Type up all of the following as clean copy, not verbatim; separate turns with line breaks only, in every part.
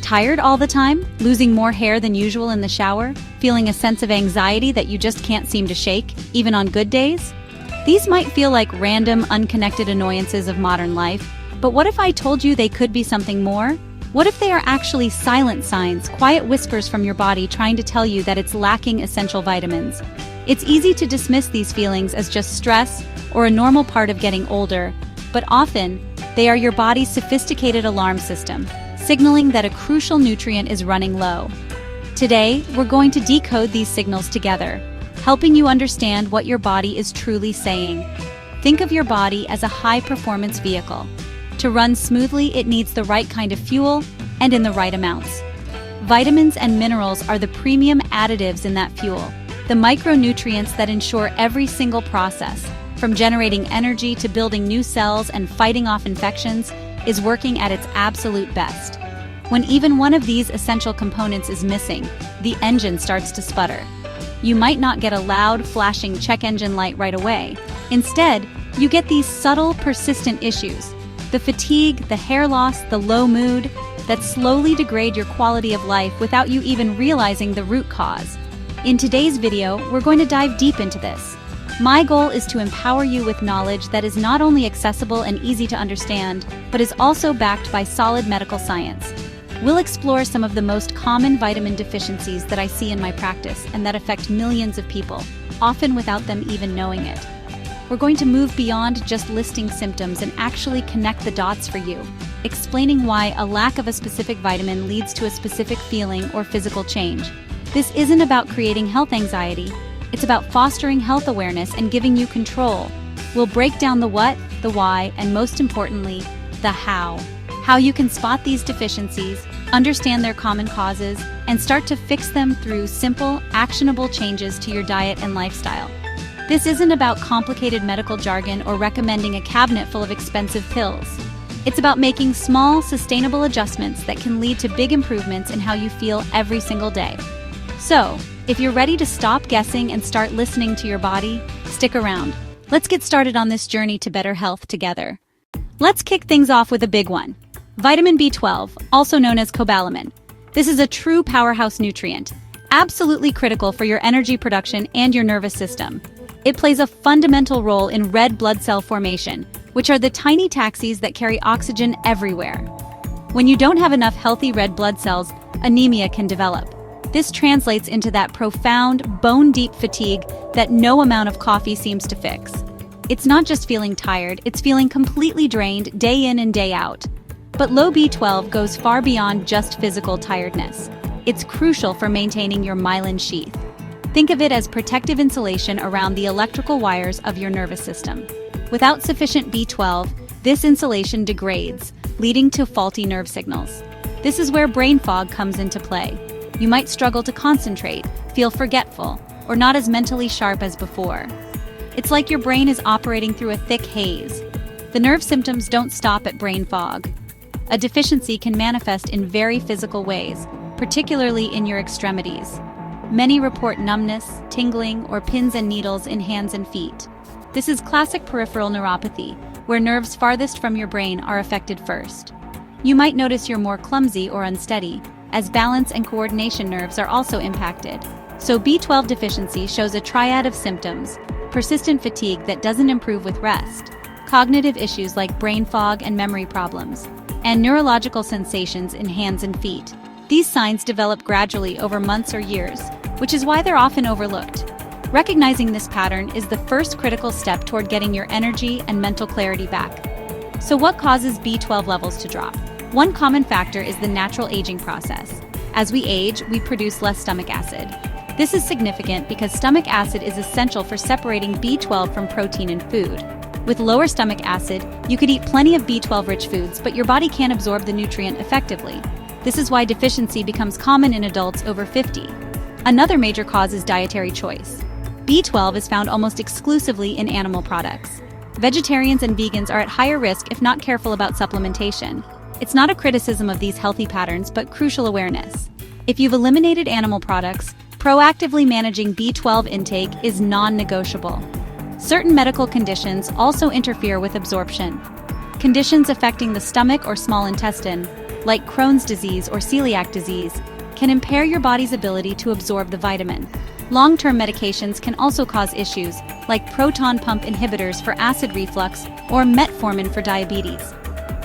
Tired all the time? Losing more hair than usual in the shower? Feeling a sense of anxiety that you just can't seem to shake, even on good days? These might feel like random, unconnected annoyances of modern life, but what if I told you they could be something more? What if they are actually silent signs, quiet whispers from your body trying to tell you that it's lacking essential vitamins? It's easy to dismiss these feelings as just stress or a normal part of getting older, but often, they are your body's sophisticated alarm system, signaling that a crucial nutrient is running low. Today, we're going to decode these signals together, helping you understand what your body is truly saying. Think of your body as a high-performance vehicle. To run smoothly, it needs the right kind of fuel and in the right amounts. Vitamins and minerals are the premium additives in that fuel, the micronutrients that ensure every single process, from generating energy to building new cells and fighting off infections, is working at its absolute best. When even one of these essential components is missing, the engine starts to sputter. You might not get a loud, flashing check engine light right away. Instead, you get these subtle, persistent issues. The fatigue, the hair loss, the low mood, that slowly degrade your quality of life without you even realizing the root cause. In today's video, we're going to dive deep into this. My goal is to empower you with knowledge that is not only accessible and easy to understand, but is also backed by solid medical science. We'll explore some of the most common vitamin deficiencies that I see in my practice and that affect millions of people, often without them even knowing it. We're going to move beyond just listing symptoms and actually connect the dots for you, explaining why a lack of a specific vitamin leads to a specific feeling or physical change. This isn't about creating health anxiety. It's about fostering health awareness and giving you control. We'll break down the what, the why, and most importantly, the how. How you can spot these deficiencies, understand their common causes, and start to fix them through simple, actionable changes to your diet and lifestyle. This isn't about complicated medical jargon or recommending a cabinet full of expensive pills. It's about making small, sustainable adjustments that can lead to big improvements in how you feel every single day. So, if you're ready to stop guessing and start listening to your body, stick around. Let's get started on this journey to better health together. Let's kick things off with a big one. Vitamin B12, also known as cobalamin. This is a true powerhouse nutrient, absolutely critical for your energy production and your nervous system. It plays a fundamental role in red blood cell formation, which are the tiny taxis that carry oxygen everywhere. When you don't have enough healthy red blood cells, anemia can develop. This translates into that profound, bone-deep fatigue that no amount of coffee seems to fix. It's not just feeling tired, it's feeling completely drained day in and day out. But low B12 goes far beyond just physical tiredness. It's crucial for maintaining your myelin sheath. Think of it as protective insulation around the electrical wires of your nervous system. Without sufficient B12, this insulation degrades, leading to faulty nerve signals. This is where brain fog comes into play. You might struggle to concentrate, feel forgetful, or not as mentally sharp as before. It's like your brain is operating through a thick haze. The nerve symptoms don't stop at brain fog. A deficiency can manifest in very physical ways, particularly in your extremities. Many report numbness, tingling, or pins and needles in hands and feet. This is classic peripheral neuropathy, where nerves farthest from your brain are affected first. You might notice you're more clumsy or unsteady, as balance and coordination nerves are also impacted. So B12 deficiency shows a triad of symptoms: persistent fatigue that doesn't improve with rest, cognitive issues like brain fog and memory problems, and neurological sensations in hands and feet. These signs develop gradually over months or years, which is why they're often overlooked. Recognizing this pattern is the first critical step toward getting your energy and mental clarity back. So what causes B12 levels to drop? One common factor is the natural aging process. As we age, we produce less stomach acid. This is significant because stomach acid is essential for separating B12 from protein in food. With lower stomach acid, you could eat plenty of B12-rich foods, but your body can't absorb the nutrient effectively. This is why deficiency becomes common in adults over 50. Another major cause is dietary choice. B12 is found almost exclusively in animal products. Vegetarians and vegans are at higher risk if not careful about supplementation. It's not a criticism of these healthy patterns, but crucial awareness. If you've eliminated animal products, proactively managing B12 intake is non-negotiable. Certain medical conditions also interfere with absorption. Conditions affecting the stomach or small intestine, like Crohn's disease or celiac disease, can impair your body's ability to absorb the vitamin. Long-term medications can also cause issues, like proton pump inhibitors for acid reflux or metformin for diabetes.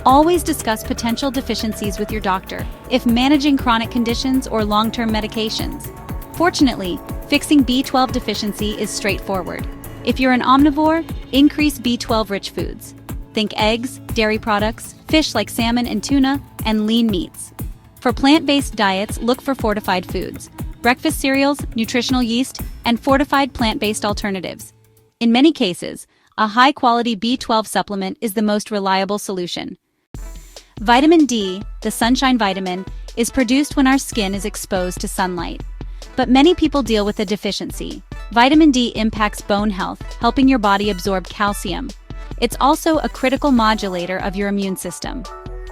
Always discuss potential deficiencies with your doctor if managing chronic conditions or long-term medications. Fortunately, fixing B12 deficiency is straightforward. If you're an omnivore, increase B12-rich foods. Think eggs, dairy products, fish like salmon and tuna, and lean meats. For plant-based diets, look for fortified foods, breakfast cereals, nutritional yeast, and fortified plant-based alternatives. In many cases, a high-quality B12 supplement is the most reliable solution. Vitamin D, the sunshine vitamin, is produced when our skin is exposed to sunlight. But many people deal with a deficiency. Vitamin D impacts bone health, helping your body absorb calcium. It's also a critical modulator of your immune system.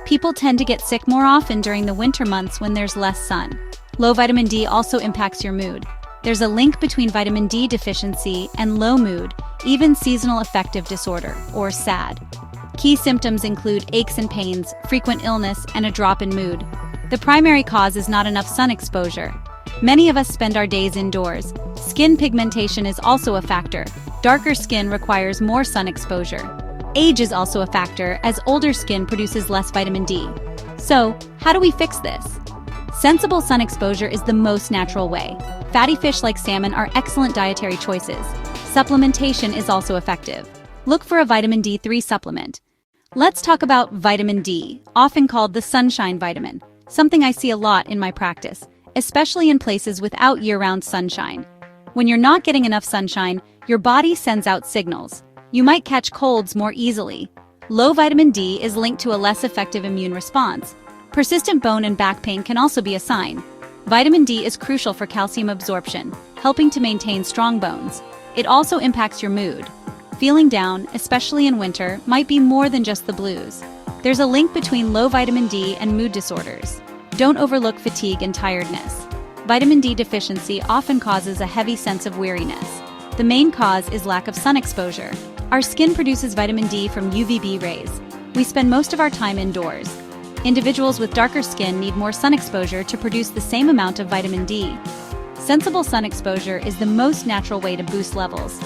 People tend to get sick more often during the winter months when there's less sun. Low vitamin D also impacts your mood. There's a link between vitamin D deficiency and low mood, even seasonal affective disorder, or SAD. Key symptoms include aches and pains, frequent illness, and a drop in mood. The primary cause is not enough sun exposure. Many of us spend our days indoors. Skin pigmentation is also a factor. Darker skin requires more sun exposure. Age is also a factor, as older skin produces less vitamin D. So, how do we fix this? Sensible sun exposure is the most natural way. Fatty fish like salmon are excellent dietary choices. Supplementation is also effective. Look for a vitamin D3 supplement. Let's talk about vitamin D, often called the sunshine vitamin, something I see a lot in my practice, especially in places without year-round sunshine. When you're not getting enough sunshine, your body sends out signals. You might catch colds more easily. Low vitamin D is linked to a less effective immune response. Persistent bone and back pain can also be a sign. Vitamin D is crucial for calcium absorption, helping to maintain strong bones. It also impacts your mood. Feeling down, especially in winter, might be more than just the blues. There's a link between low vitamin D and mood disorders. Don't overlook fatigue and tiredness. Vitamin D deficiency often causes a heavy sense of weariness. The main cause is lack of sun exposure. Our skin produces vitamin D from UVB rays. We spend most of our time indoors. Individuals with darker skin need more sun exposure to produce the same amount of vitamin D. Sensible sun exposure is the most natural way to boost levels.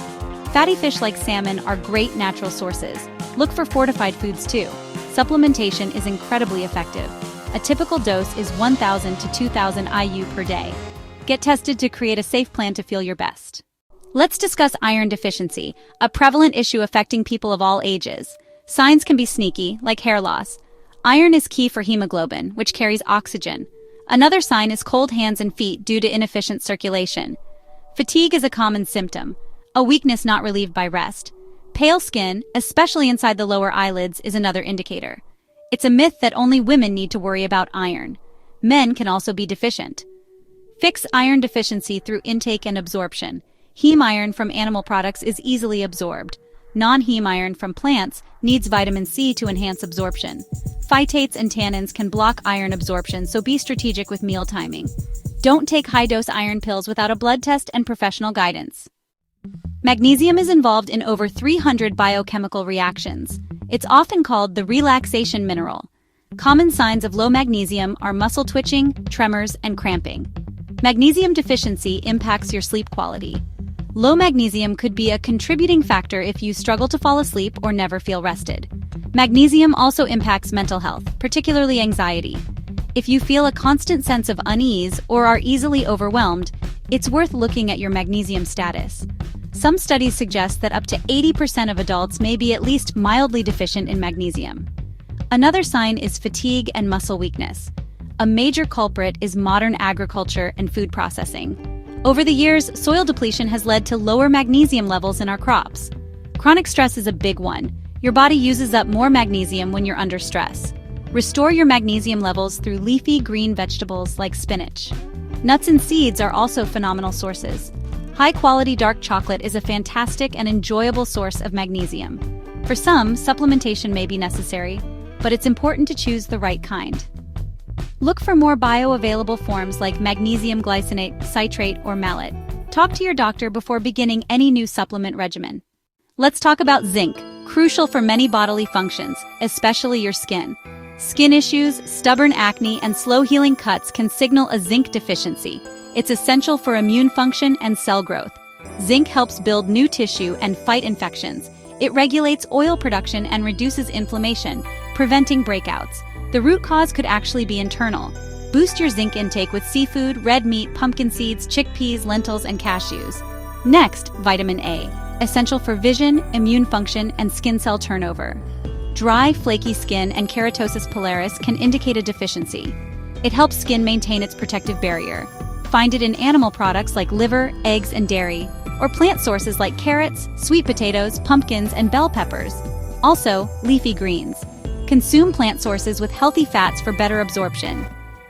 Fatty fish like salmon are great natural sources. Look for fortified foods too. Supplementation is incredibly effective. A typical dose is 1,000 to 2,000 IU per day. Get tested to create a safe plan to feel your best. Let's discuss iron deficiency, a prevalent issue affecting people of all ages. Signs can be sneaky, like hair loss. Iron is key for hemoglobin, which carries oxygen. Another sign is cold hands and feet due to inefficient circulation. Fatigue is a common symptom, a weakness not relieved by rest. Pale skin, especially inside the lower eyelids, is another indicator. It's a myth that only women need to worry about iron. Men can also be deficient. Fix iron deficiency through intake and absorption. Heme iron from animal products is easily absorbed. Non-heme iron from plants needs vitamin C to enhance absorption. Phytates and tannins can block iron absorption, so be strategic with meal timing. Don't take high-dose iron pills without a blood test and professional guidance. Magnesium is involved in over 300 biochemical reactions. It's often called the relaxation mineral. Common signs of low magnesium are muscle twitching, tremors, and cramping. Magnesium deficiency impacts your sleep quality. Low magnesium could be a contributing factor if you struggle to fall asleep or never feel rested. Magnesium also impacts mental health, particularly anxiety. If you feel a constant sense of unease or are easily overwhelmed, it's worth looking at your magnesium status. Some studies suggest that up to 80% of adults may be at least mildly deficient in magnesium. Another sign is fatigue and muscle weakness. A major culprit is modern agriculture and food processing. Over the years, soil depletion has led to lower magnesium levels in our crops. Chronic stress is a big one. Your body uses up more magnesium when you're under stress. Restore your magnesium levels through leafy green vegetables like spinach. Nuts and seeds are also phenomenal sources. High-quality dark chocolate is a fantastic and enjoyable source of magnesium. For some, supplementation may be necessary, but it's important to choose the right kind. Look for more bioavailable forms like magnesium glycinate, citrate, or malate. Talk to your doctor before beginning any new supplement regimen. Let's talk about zinc, crucial for many bodily functions, especially your skin. Skin issues, stubborn acne, and slow-healing cuts can signal a zinc deficiency. It's essential for immune function and cell growth. Zinc helps build new tissue and fight infections. It regulates oil production and reduces inflammation, preventing breakouts. The root cause could actually be internal. Boost your zinc intake with seafood, red meat, pumpkin seeds, chickpeas, lentils, and cashews. Next, vitamin A, essential for vision, immune function, and skin cell turnover. Dry, flaky skin and keratosis pilaris can indicate a deficiency. It helps skin maintain its protective barrier. Find it in animal products like liver, eggs, and dairy, or plant sources like carrots, sweet potatoes, pumpkins, and bell peppers. Also, leafy greens. Consume plant sources with healthy fats for better absorption.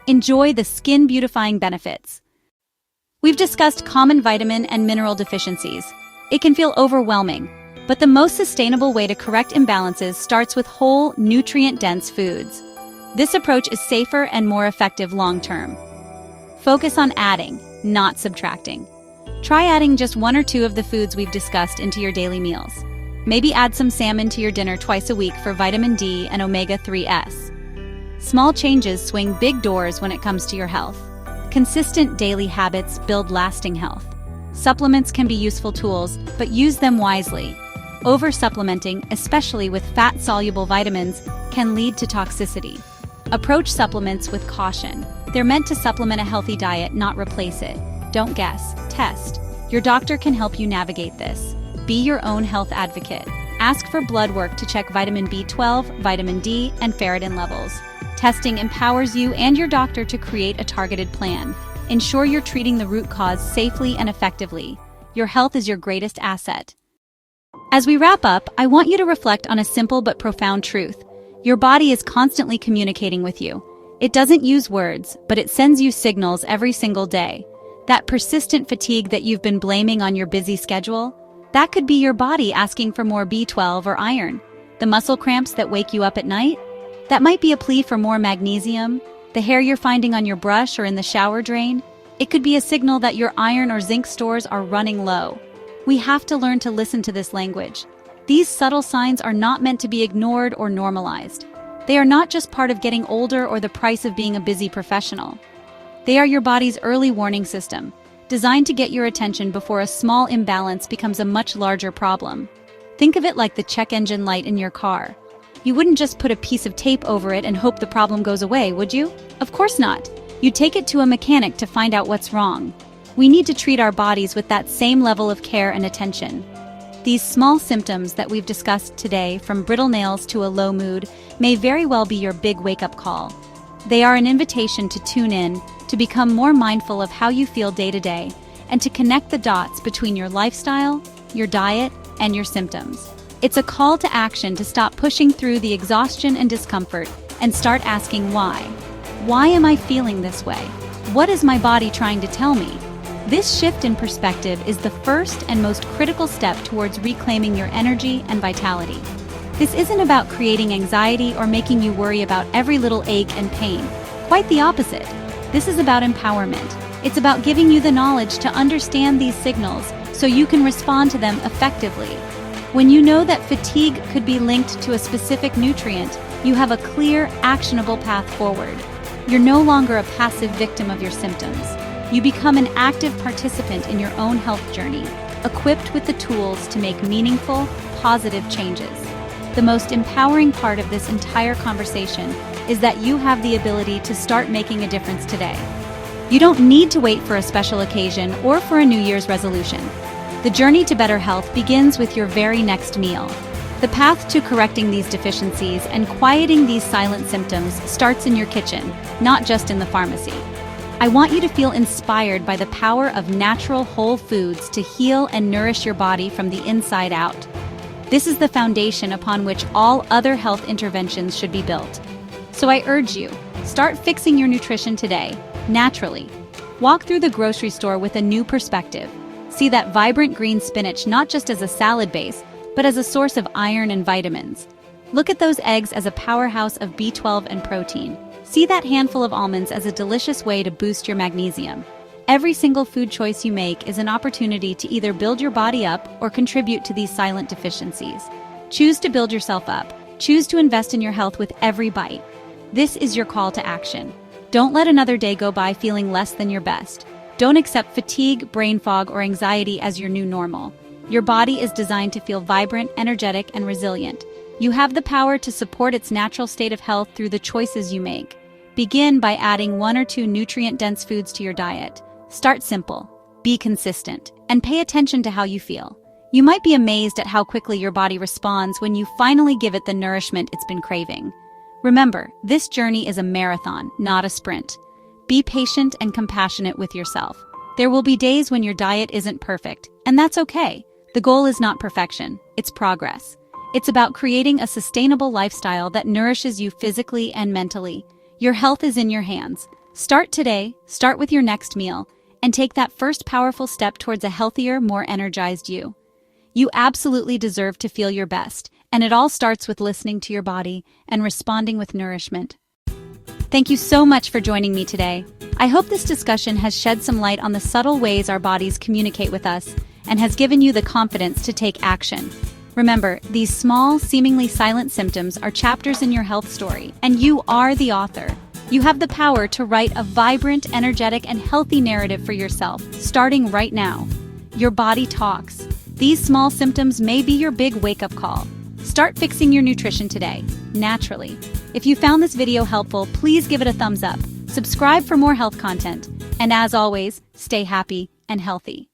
Enjoy the skin-beautifying benefits. We've discussed common vitamin and mineral deficiencies. It can feel overwhelming, but the most sustainable way to correct imbalances starts with whole, nutrient-dense foods. This approach is safer and more effective long-term. Focus on adding, not subtracting. Try adding just 1 or 2 of the foods we've discussed into your daily meals. Maybe add some salmon to your dinner twice a week for vitamin D and omega-3s. Small changes swing big doors when it comes to your health. Consistent daily habits build lasting health. Supplements can be useful tools, but use them wisely. Over-supplementing, especially with fat-soluble vitamins, can lead to toxicity. Approach supplements with caution. They're meant to supplement a healthy diet, not replace it. Don't guess, test. Your doctor can help you navigate this. Be your own health advocate. Ask for blood work to check vitamin B12, vitamin D, and ferritin levels. Testing empowers you and your doctor to create a targeted plan. Ensure you're treating the root cause safely and effectively. Your health is your greatest asset. As we wrap up, I want you to reflect on a simple but profound truth. Your body is constantly communicating with you. It doesn't use words, but it sends you signals every single day. That persistent fatigue that you've been blaming on your busy schedule, that could be your body asking for more B12 or iron. The muscle cramps that wake you up at night, that might be a plea for more magnesium. The hair you're finding on your brush or in the shower drain, it could be a signal that your iron or zinc stores are running low. We have to learn to listen to this language. These subtle signs are not meant to be ignored or normalized. They are not just part of getting older or the price of being a busy professional. They are your body's early warning system, designed to get your attention before a small imbalance becomes a much larger problem. Think of it like the check engine light in your car. You wouldn't just put a piece of tape over it and hope the problem goes away, would you? Of course not. You'd take it to a mechanic to find out what's wrong. We need to treat our bodies with that same level of care and attention. These small symptoms that we've discussed today, from brittle nails to a low mood, may very well be your big wake-up call. They are an invitation to tune in, to become more mindful of how you feel day to day, and to connect the dots between your lifestyle, your diet, and your symptoms. It's a call to action to stop pushing through the exhaustion and discomfort and start asking why. Why am I feeling this way? What is my body trying to tell me? This shift in perspective is the first and most critical step towards reclaiming your energy and vitality. This isn't about creating anxiety or making you worry about every little ache and pain. Quite the opposite. This is about empowerment. It's about giving you the knowledge to understand these signals so you can respond to them effectively. When you know that fatigue could be linked to a specific nutrient, you have a clear, actionable path forward. You're no longer a passive victim of your symptoms. You become an active participant in your own health journey, equipped with the tools to make meaningful, positive changes. The most empowering part of this entire conversation is that you have the ability to start making a difference today. You don't need to wait for a special occasion or for a New Year's resolution. The journey to better health begins with your very next meal. The path to correcting these deficiencies and quieting these silent symptoms starts in your kitchen, not just in the pharmacy. I want you to feel inspired by the power of natural whole foods to heal and nourish your body from the inside out. This is the foundation upon which all other health interventions should be built. So I urge you, start fixing your nutrition today, naturally. Walk through the grocery store with a new perspective. See that vibrant green spinach not just as a salad base, but as a source of iron and vitamins. Look at those eggs as a powerhouse of B12 and protein. See that handful of almonds as a delicious way to boost your magnesium. Every single food choice you make is an opportunity to either build your body up or contribute to these silent deficiencies. Choose to build yourself up. Choose to invest in your health with every bite. This is your call to action. Don't let another day go by feeling less than your best. Don't accept fatigue, brain fog, or anxiety as your new normal. Your body is designed to feel vibrant, energetic, and resilient. You have the power to support its natural state of health through the choices you make. Begin by adding 1 or 2 nutrient-dense foods to your diet. Start simple, be consistent, and pay attention to how you feel. You might be amazed at how quickly your body responds when you finally give it the nourishment it's been craving. Remember, this journey is a marathon, not a sprint. Be patient and compassionate with yourself. There will be days when your diet isn't perfect, and that's okay. The goal is not perfection, it's progress. It's about creating a sustainable lifestyle that nourishes you physically and mentally. Your health is in your hands. Start today, start with your next meal, and take that first powerful step towards a healthier, more energized you. You absolutely deserve to feel your best, and it all starts with listening to your body and responding with nourishment. Thank you so much for joining me today. I hope this discussion has shed some light on the subtle ways our bodies communicate with us and has given you the confidence to take action. Remember, these small, seemingly silent symptoms are chapters in your health story, and you are the author. You have the power to write a vibrant, energetic, and healthy narrative for yourself, starting right now. Your body talks. These small symptoms may be your big wake-up call. Start fixing your nutrition today, naturally. If you found this video helpful, please give it a thumbs up. Subscribe for more health content. And as always, stay happy and healthy.